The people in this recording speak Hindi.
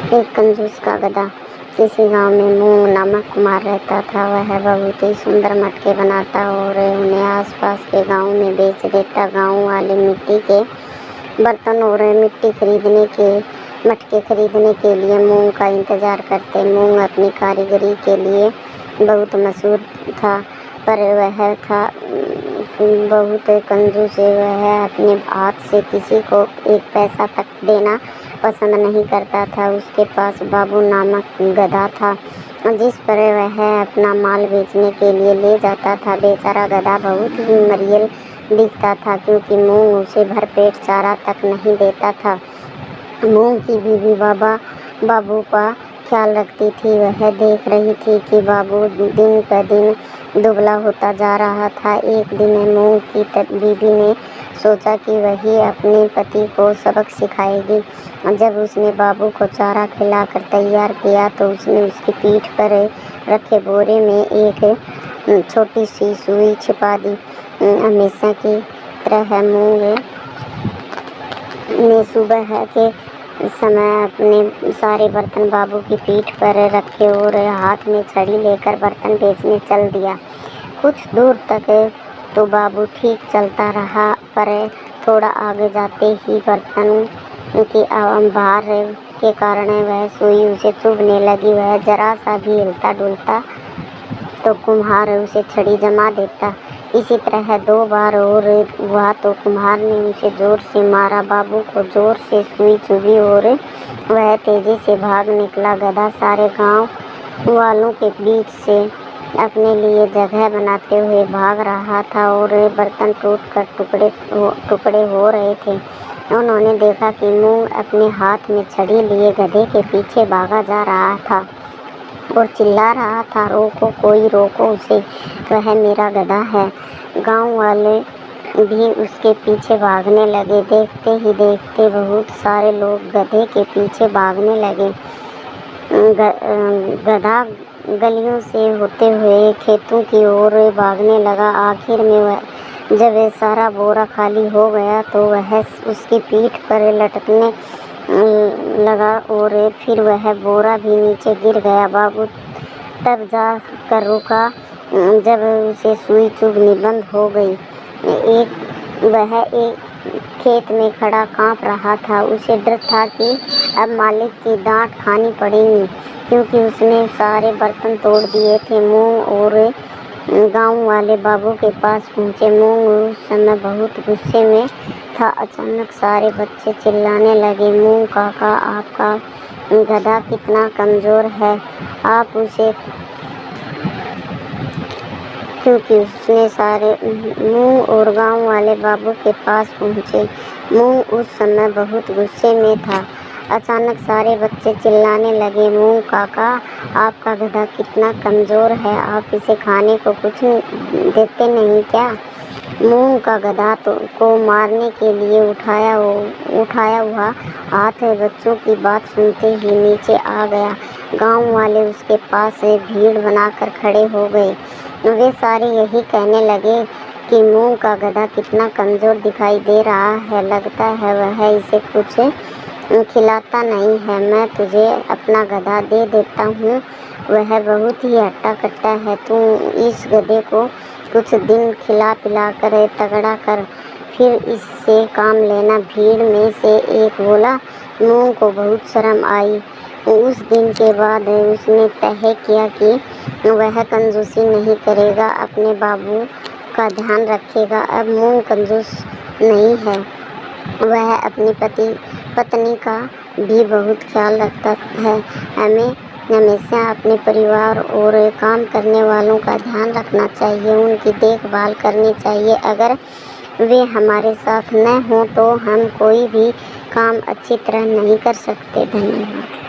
एक कंजूस का गधा। किसी गांव में मूंग नामक कुम्हार रहता था। वह बहुत ही सुंदर मटके बनाता और उन्हें आसपास के गांव में बेच देता। गांव वाले मिट्टी के बर्तन और मटके खरीदने के लिए मूंग का इंतजार करते। मूंग अपनी कारीगरी के लिए बहुत मशहूर था, पर वह था बहुत कंजूस। वह अपने हाथ से किसी को एक पैसा तक देना पसंद नहीं करता था। उसके पास बाबू नामक गधा था, जिस पर वह अपना माल बेचने के लिए ले जाता था। बेचारा गधा बहुत ही मरियल दिखता था, क्योंकि मूंग उसे भरपेट चारा तक नहीं देता था। मूंग की बीवी बाबू का ख्याल रखती थी। वह देख रही थी कि बाबू दिन पर दिन दुबला होता जा रहा था। एक दिन मूंग की बीवी ने सोचा कि वही अपने पति को सबक सिखाएगी। जब उसने बाबू को चारा खिलाकर तैयार किया तो उसने उसकी पीठ पर रखे बोरे में एक छोटी सी सुई छिपा दी। हमेशा की तरह मूंग ने सुबह के समय अपने सारे बर्तन बाबू की पीठ पर रखे और हाथ में छड़ी लेकर बर्तन बेचने चल दिया। कुछ दूर तक तो बाबू ठीक चलता रहा, पर थोड़ा आगे जाते ही बर्तन की भार के कारण वह सुई उसे चुभने लगी। वह जरा सा भी हिलता डुलता तो कुम्हार उसे छड़ी जमा देता। इसी तरह 2 बार और हुआ तो कुम्हार ने उसे जोर से मारा। बाबू को जोर से सुई चुभी और वह तेजी से भाग निकला। गधा सारे गांव वालों के बीच से अपने लिए जगह बनाते हुए भाग रहा था और बर्तन टूटकर टुकड़े हो रहे थे। उन्होंने देखा कि मूंग अपने हाथ में छड़ी लिए गधे के पीछे भागा जा रहा था और चिल्ला रहा था, रोको, कोई रोको उसे, वह मेरा गधा है। गांव वाले भी उसके पीछे भागने लगे। देखते ही देखते बहुत सारे लोग गधे के पीछे भागने लगे। गधा गलियों से होते हुए खेतों की ओर भागने लगा। आखिर में जब वह सारा बोरा खाली हो गया तो वह उसकी पीठ पर लटकने लगा और फिर वह बोरा भी नीचे गिर गया। बाबू तब जा कर रुका जब उसे सुई चुभनी बंद हो गई। वह एक खेत में खड़ा कांप रहा था। उसे डर था कि अब मालिक की डांट खानी पड़ेगी, क्योंकि उसने सारे बर्तन तोड़ दिए थे। मूंग और गांव वाले बाबू के पास पहुंचे। मूंग उस समय बहुत गुस्से में था। अचानक सारे बच्चे चिल्लाने लगे, मूंग काका, आपका गधा कितना कमज़ोर है, आप उसे। क्योंकि उसने सारे मूंग और गांव वाले बाबू के पास पहुंचे। मूंग उस समय बहुत गुस्से में था। अचानक सारे बच्चे चिल्लाने लगे, मूंग काका, आपका गधा कितना कमज़ोर है, आप इसे खाने को कुछ देते नहीं क्या? मूंग का गधा को मारने के लिए उठाया हुआ हाथ बच्चों की बात सुनते ही नीचे आ गया। गांव वाले उसके पास भीड़ बनाकर खड़े हो गए। वे सारे यही कहने लगे कि मूंग का गधा कितना कमज़ोर दिखाई दे रहा है, लगता है वह इसे कुछ खिलाता नहीं है। मैं तुझे अपना गधा दे देता हूँ, वह बहुत ही हट्टा कट्टा है। तू इस गधे को कुछ दिन खिला पिला कर तगड़ा कर, फिर इससे काम लेना। भीड़ में से एक बोला। मूंग को बहुत शर्म आई। उस दिन के बाद उसने तय किया कि वह कंजूसी नहीं करेगा, अपने बाबू का ध्यान रखेगा। अब मूंग कंजूस नहीं है, वह अपनी पत्नी का भी बहुत ख्याल रखता है। हमें हमेशा अपने परिवार और काम करने वालों का ध्यान रखना चाहिए, उनकी देखभाल करनी चाहिए। अगर वे हमारे साथ न हों तो हम कोई भी काम अच्छी तरह नहीं कर सकते। धन्यवाद।